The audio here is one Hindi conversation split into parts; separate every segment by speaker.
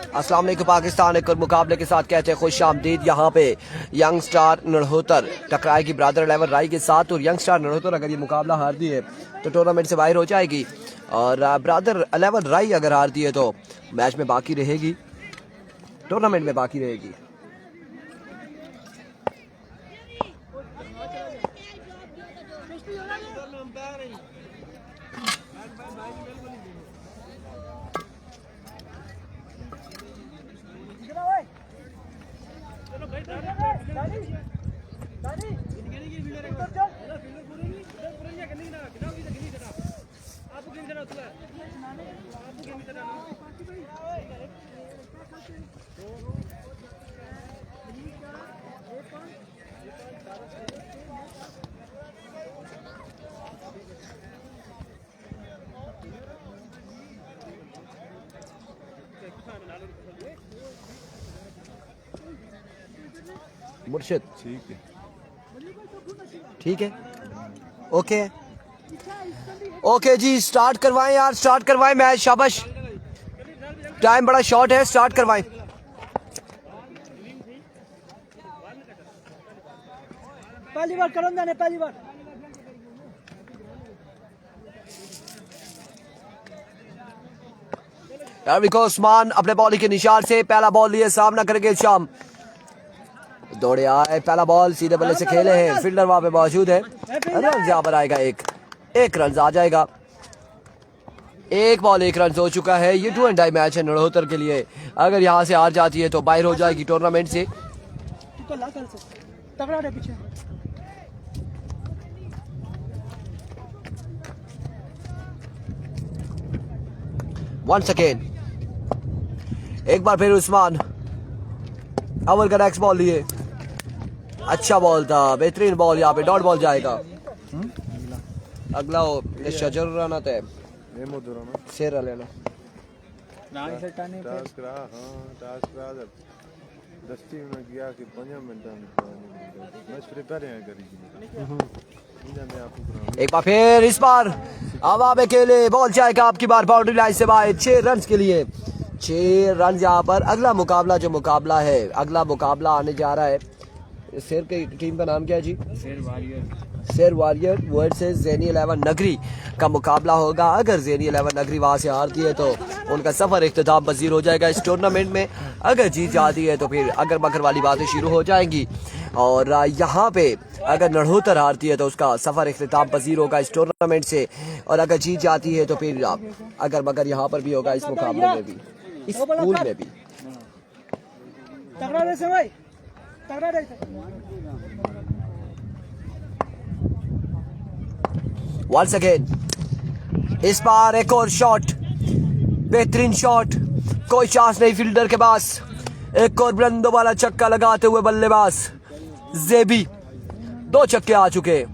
Speaker 1: अस्सलाम वालेकुम पाकिस्तान एक और मुकाबले के साथ कहते हैं खुश आमदीद। यहाँ पे यंग स्टार नड़होतर टकराएगी ब्रादर 11 राई के साथ और यंग स्टार नड़होतर अगर ये मुकाबला हारती है तो टूर्नामेंट से बाहर हो जाएगी और ब्रादर 11 राई अगर हारती है तो मैच में बाकी रहेगी, टूर्नामेंट में बाकी रहेगी। मुर्शिद ठीक है, ओके ओके जी, स्टार्ट करवाएं यार, स्टार्ट करवाएं मैच। शाबाश, टाइम बड़ा शॉर्ट है, स्टार्ट करवाएं।
Speaker 2: पहली बार करम जाने, पहली बार
Speaker 1: उस्मान अपने बॉलिंग के निशान से पहला बॉल लिए सामना करेंगे शाम। दौड़े आए, पहला बॉल सीधे बल्ले से खेले हैं, फील्डर वहां पे मौजूद है, रन यहाँ पर आएगा एक रन आ जाएगा। एक बॉल एक रन हो चुका है। ये 2 एंड डाई मैच है नड़होतर के लिए, अगर यहाँ से हार जाती है तो बाहर हो जाएगी टूर्नामेंट से। वंस अगेन एक बार फिर उस्मान अव्वल का नेक्स्ट बॉल लिए, अच्छा बॉल था, बेहतरीन बॉल, यहाँ पे डॉट बॉल जाएगा। अगला शजर राना तय शेर लेना एक बार फिर, इस बार अब आप अकेले, बॉल जाएगा आपकी बार बाउंड्री लाइन से बाहर। 6 रन के लिए 6 रन यहाँ पर। अगला मुकाबला जो मुकाबला है, अगला मुकाबला आने जा रहा है, शेर की टीम का नाम क्या है जी? शेर वॉरियर वर्सेस ज़ेनी 11 नगरी का मुकाबला होगा। अगर ज़ेनी 11 नगरी वहां से हारती है तो उनका सफर इख्तिताम पजीर हो जाएगा इस टूर्नामेंट में। अगर जीत जाती है तो फिर अगर मगर वाली बातें शुरू हो जाएंगी और यहाँ पे अगर नड़होतर हारती है तो उसका सफर इख्तिताम पजीर होगा इस टूर्नामेंट से, और अगर जीत जाती है तो फिर अगर मगर यहाँ पर भी होगा, इस मुकाबले में भी, इस पूल में भी। वंस अगेन इस बार एक और शॉट, बेहतरीन शॉट, कोई चांस नहीं फील्डर के पास। एक और बुलंदों वाला छक्का लगाते हुए बल्लेबाज जेबी, 2 छक्के आ चुके।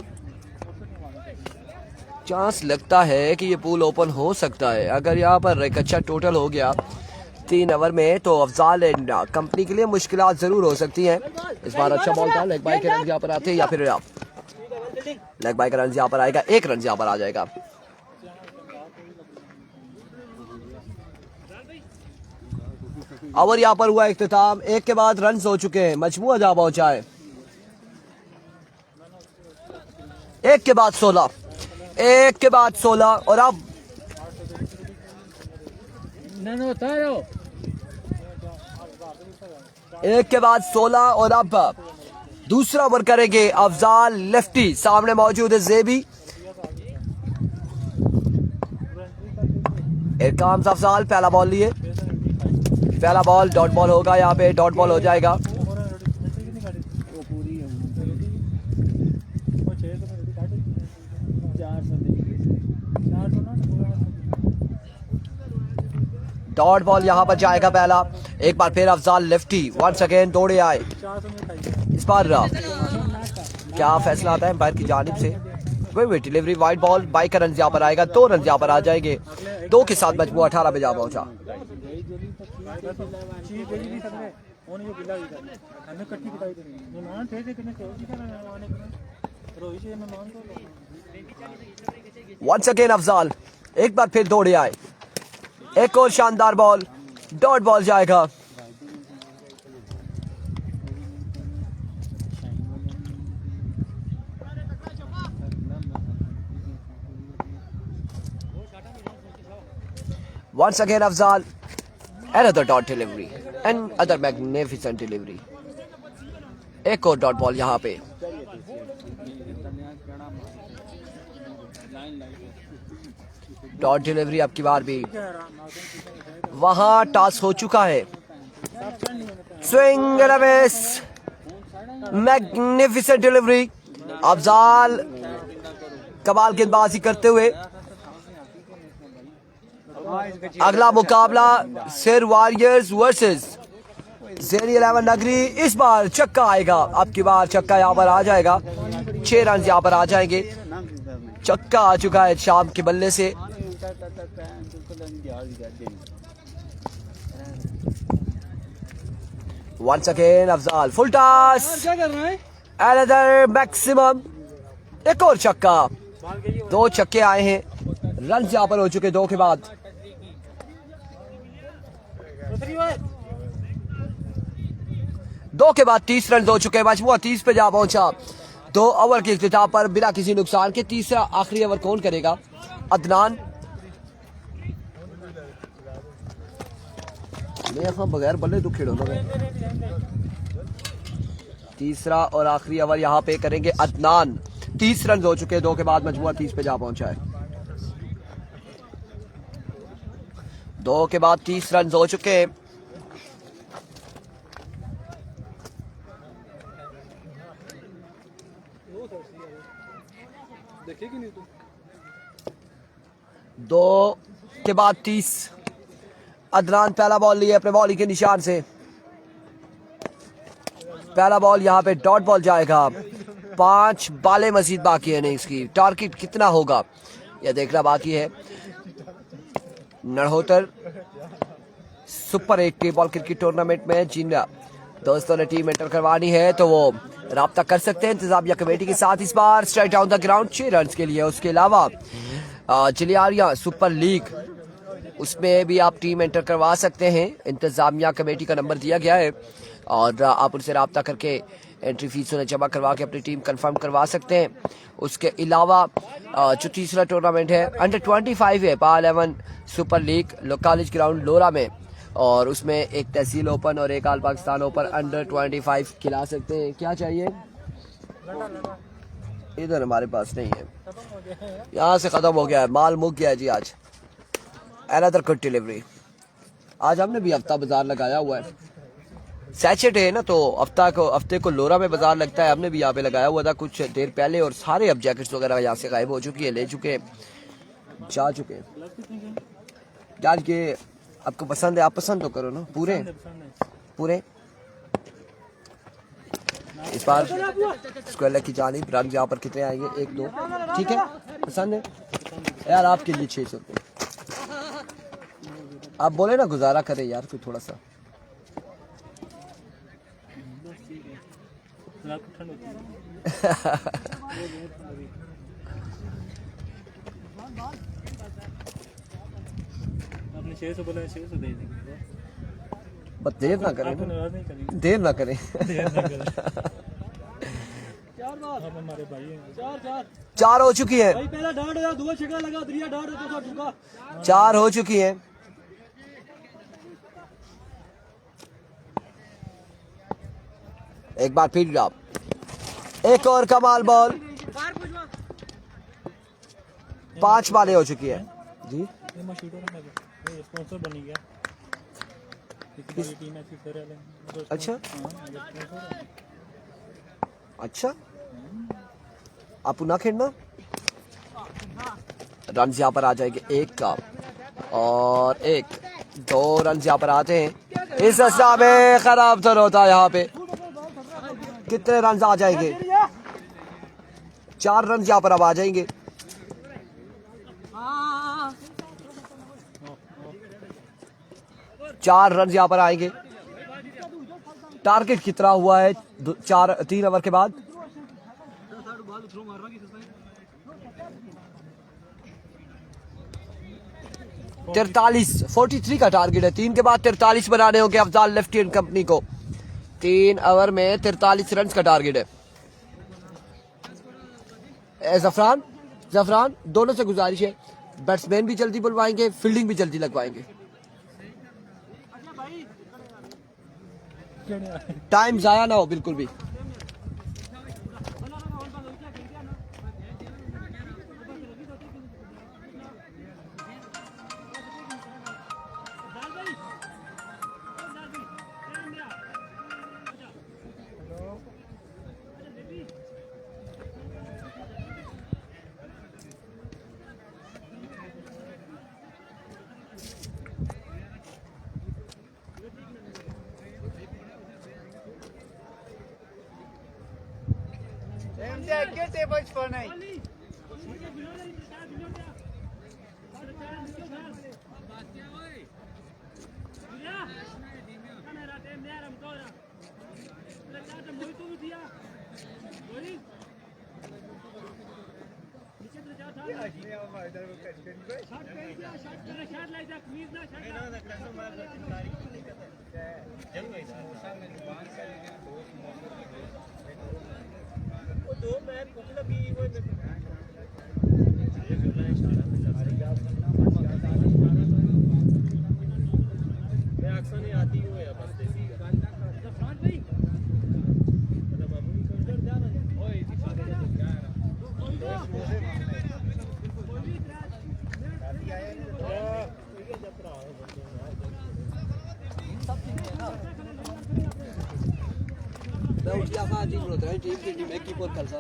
Speaker 1: चांस लगता है कि ये पूल ओपन हो सकता है अगर यहाँ पर एक अच्छा टोटल हो गया 3 ओवर में, तो अफजाल एंड कंपनी के लिए मुश्किलात जरूर हो सकती हैं। इस बार अच्छा बॉल था, लेग बाई के रन यहाँ पर आते हैं या फिर लेग बाई का रन यहाँ पर आएगा, 1 रन यहाँ पर आ जाएगा। ओवर यहाँ पर हुआ इख्तिताम, 1 के बाद रन हो चुके हैं, मजमुआ जहाँ पहुंचा है 1 के बाद 16, 1 के बाद 16 और अब 1 के बाद 16 और अब दूसरा ओवर करेंगे अफजाल लेफ्टी, सामने मौजूद है जेबी। इरकाम अफजाल पहला बॉल लिए, पहला बॉल डॉट बॉल होगा, यहाँ पे डॉट बॉल हो जाएगा। डॉट बॉल यहाँ पर जाएगा पहला। एक बार फिर अफजाल लेफ्टी वंस अगेन दौड़े आए, इस बार क्या फैसला आता है एम्पायर की जानिब से? कोई डिलीवरी वाइड बॉल, 22 का रन यहाँ पर आएगा, 2 रन यहाँ पर आ जाएंगे, 2 के साथ मजमूआ 18 पे जा पहुंचा। वंस अगेन अफजाल एक बार फिर दौड़े आए, एक और शानदार बॉल, डॉट बॉल जाएगा। Once again Afzal, another dot delivery and other magnificent delivery. एक और डॉट बॉल यहाँ पे। डॉट डिलीवरी अब की बार भी वहां टॉस हो चुका है। Swing and a miss, magnificent delivery. Afzal कमाल गेंदबाजी करते हुए। अगला मुकाबला सिर वॉरियर्स वर्सेस ज़ेरी 11 नगरी। इस बार छक्का आएगा, अब की बार छक्का यहाँ पर आ जाएगा। 6 रन यहाँ पर आ जाएंगे। छक्का आ चुका है शाम के बल्ले से। Once again Afzal full toss, another maximum, एक और छक्का। 2 छक्के आए हैं, रन यहाँ पर हो चुके 2 के बाद। 2 के बाद 30 रन हो चुके हैं। मजमूआ 30 पे जा पहुंचा। 2 ओवर के इख्तिताम पर बिना किसी नुकसान के तीसरा आखिरी ओवर कौन करेगा? अदनान। मैं यहाँ बगैर बल्ले तो खेलूंगा। तीसरा और आखिरी ओवर यहाँ पे करेंगे अदनान। 30 रन हो चुके हैं 2 के बाद। मजमूआ 30 पे जा पहुंचा है। 2 के बाद 30 रन हो चुके हैं। दो के बाद 30। अदनान पहला बॉल लिए अपने बॉलिंग के निशान से। पहला बॉल यहाँ पे डॉट बॉल जाएगा। 5 बालें मजीद बाकी है इनिंग्स की। टारगेट कितना होगा यह देखना बाकी है। नरहोतर सुपर 8 के बॉल क्रिकेट टूर्नामेंट में जिन दोस्तों ने टीम एंटर करवानी है तो वो राब्ता कर सकते हैं इंतजामिया कमेटी के साथ। इस बार strike down the ground 6 run के लिए। उसके अलावा चिलियारिया सुपर लीग, उसमें भी आप टीम एंटर करवा सकते हैं। इंतजामिया कमेटी का नंबर दिया गया है और आप उनसे राब्ता करके एंट्री फीस उन्हें जमा करवा के अपनी टीम कंफर्म करवा सकते हैं। उसके अलावा जो तीसरा टूर्नामेंट है अंडर 25 है, पाल 11 सुपर लीग कॉलेज ग्राउंड लोरा में, और उसमें एक तहसील ओपन और एक आल पाकिस्तान ओपन अंडर 25 खिला सकते हैं। क्या चाहिए? इधर हमारे पास नहीं है, यहाँ से खत्म हो गया है, माल मुक गया है जी। आज अनदर गुड डिलीवरी। आज हमने भी हफ्ता बाजार लगाया हुआ है। सैटरडे है ना, तो हफ्ते को लोरा में बाजार लगता है। हमने भी यहाँ पे लगाया हुआ था कुछ देर पहले, और सारे अब जैकेट्स वगैरह यहाँ से गायब हो चुकी है, ले चुके, जा चुके। यार ये आपको पसंद है, आप पसंद तो करो ना। पूरे पूरे इस बार स्क्वायर की जानिब रन यहाँ पर कितने आएंगे? 1 2 ठीक है, पसंद है यार। आपके लिए 600 रुपये। आप बोले ना गुजारा करें यार फिर थोड़ा सा।
Speaker 2: आपने 600 बोला, 600 दे देंगे।
Speaker 1: बस देर ना करें, देर ना करें।
Speaker 2: हमारे भाई
Speaker 1: 4 हो चुकी है।
Speaker 2: पहला डाट है, दूसरा छक्का लगा, तीसरा डाट है, चौथा ठुका।
Speaker 1: 4 हो चुकी है। एक बार फिर आप एक और कमाल बॉल। 5 बालें हो चुकी है जी।
Speaker 2: स्पॉन्सर बनी गया।
Speaker 1: अच्छा अच्छा, आप ना खेलना। रन यहाँ पर आ जाएंगे 1 का और 1 2 रन यहाँ पर आते हैं। इस अवस्था में खराब तो होता है। यहाँ पे कितने रन आ जाएंगे? 4 रन यहाँ पर अब आ जाएंगे। चार रन यहाँ पर आएंगे। टारगेट कितना हुआ है 3 ओवर के बाद? 43 का टारगेट है। 3 के बाद 43 बनाने होंगे अफजाल लेफ्टिनेंट कंपनी को। 3 ओवर में 43 रन का टारगेट है। जफरान दोनों से गुजारिश है, बैट्समैन भी जल्दी बुलवाएंगे, फील्डिंग भी जल्दी लगवाएंगे। टाइम जाया ना हो बिल्कुल भी।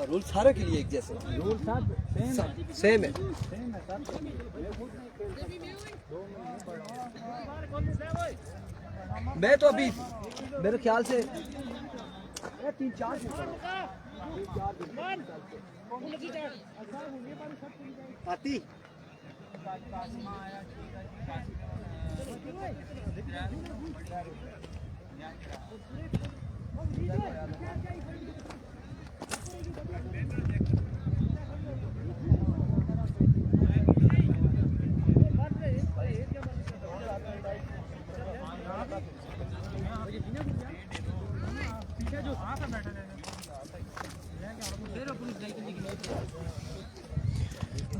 Speaker 1: रूल सारे के लिए एक जैसे,
Speaker 2: रूल
Speaker 1: सेम है। मैं तो अभी मेरे ख्याल से 3-4 आती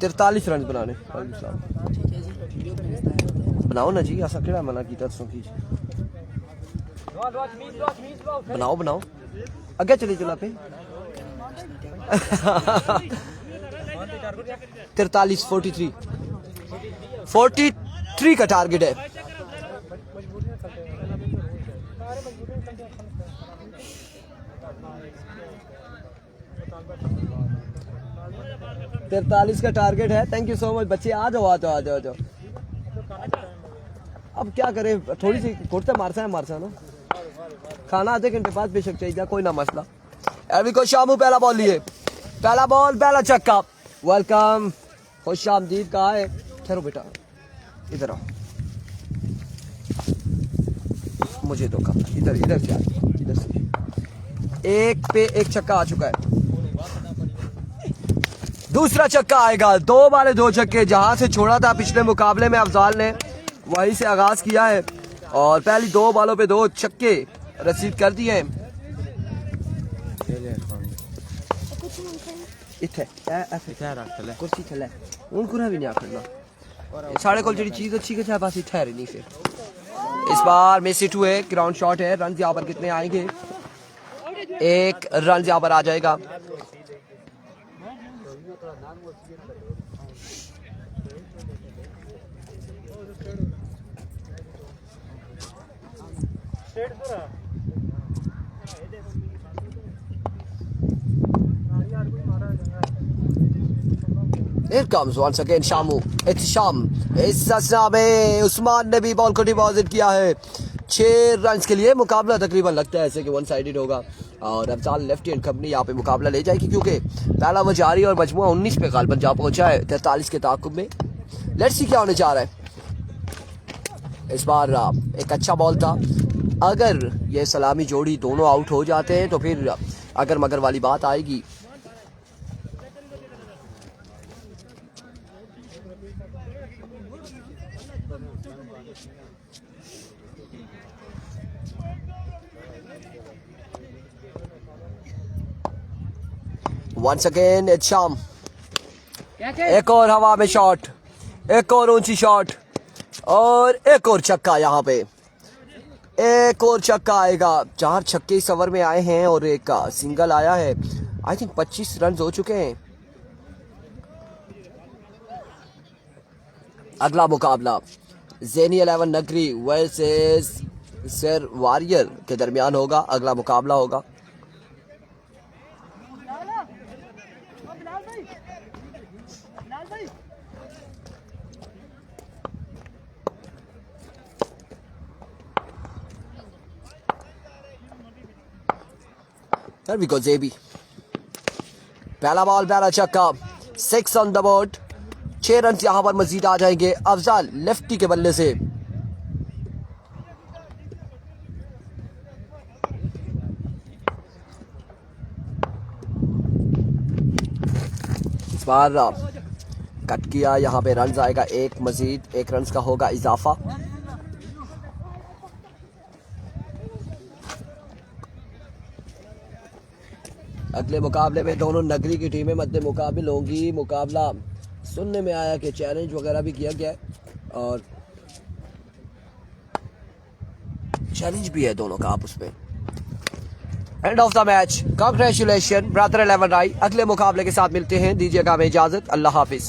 Speaker 1: तिरतालीस रन बनाने बनाओ ना जी, ऐसा केड़ा मना की तरसों की बनाओ अगे चले चला पे 43 का टारगेट है। तिरतालीस का टारगेट है। थैंक यू सो मच बच्चे, आ जाओ। अब क्या करें, थोड़ी सी कुर्ते मारसा है ना, खाना आधे घंटे बाद बेशक चाहिए, कोई ना मसला। एवी को शामू पहला बॉल लिए, पहला बॉल पहला छक्का। वेलकम, खुश आमदीद। कहा है, ठहरो बेटा, इधर आओ, मुझे दो कप, इधर से एक पे एक छक्का आ चुका है। दूसरा छक्का आएगा, 2 वाले 2 छक्के। जहां से छोड़ा था पिछले मुकाबले में अफजाल ने, वहीं से आगाज किया है और पहली 2 बालों पे 2 छक्के रसीद कर दिए हैं। साढ़े को जी चीज अच्छी के पास ठहरे नहीं। फिर इस बार मेसी 2 है, ग्राउंड शॉट है। रन यहाँ पर कितने आएंगे? 1 रन यहाँ पर आ जाएगा। Here comes once again Shamu, इत्तिशाम। इस ससना में उस्मान ने भी बॉल को डिपॉजिट किया है 6 रन के लिए। मुकाबला तकरीबन लगता है ऐसे कि 1 साइडेड होगा और अफजाल लेफ्टिनेंट कंपनी यहाँ पे मुकाबला ले जाएगी, क्योंकि पहला वो जारी और मजमुआ 19 पे गालबन जा पहुंचा है 43 के ताकुब में। लेट्स सी क्या होने जा रहा है। इस बार एक अच्छा बॉल था। अगर ये सलामी जोड़ी दोनों आउट हो जाते हैं तो फिर अगर मगर वाली बात आएगी। वंस अगेन इट्स शाम। एक और हवा में शॉट, एक और ऊंची शॉट और एक और छक्का। यहाँ पे एक और छक्का आएगा। 4 छक्के इस ओवर में आए हैं और एक का सिंगल आया है। आई थिंक 25 रन हो चुके हैं। अगला मुकाबला ज़ेनी 11 नगरी वर्सेस सर वॉरियर के दरमियान होगा। अगला मुकाबला होगा। There we go, JB. पहला बॉल पहला छक्का, 6 ऑन द बोर्ड। 6 रन यहां पर मजीद आ जाएंगे अफजाल लेफ्टी के बल्ले से। इस बार कट किया, यहां पे रन आएगा एक मजीद, 1 रन का होगा इजाफा। अगले मुकाबले में दोनों नगरी की टीमें मध्य मुकाबिल होंगी। मुकाबला सुनने में आया कि चैलेंज वगैरह भी किया गया है और चैलेंज भी है दोनों का आपस में। End of the match, congratulation brother 11 राय। अगले मुकाबले के साथ मिलते हैं, दीजिएगा हमें इजाजत। अल्लाह हाफिज।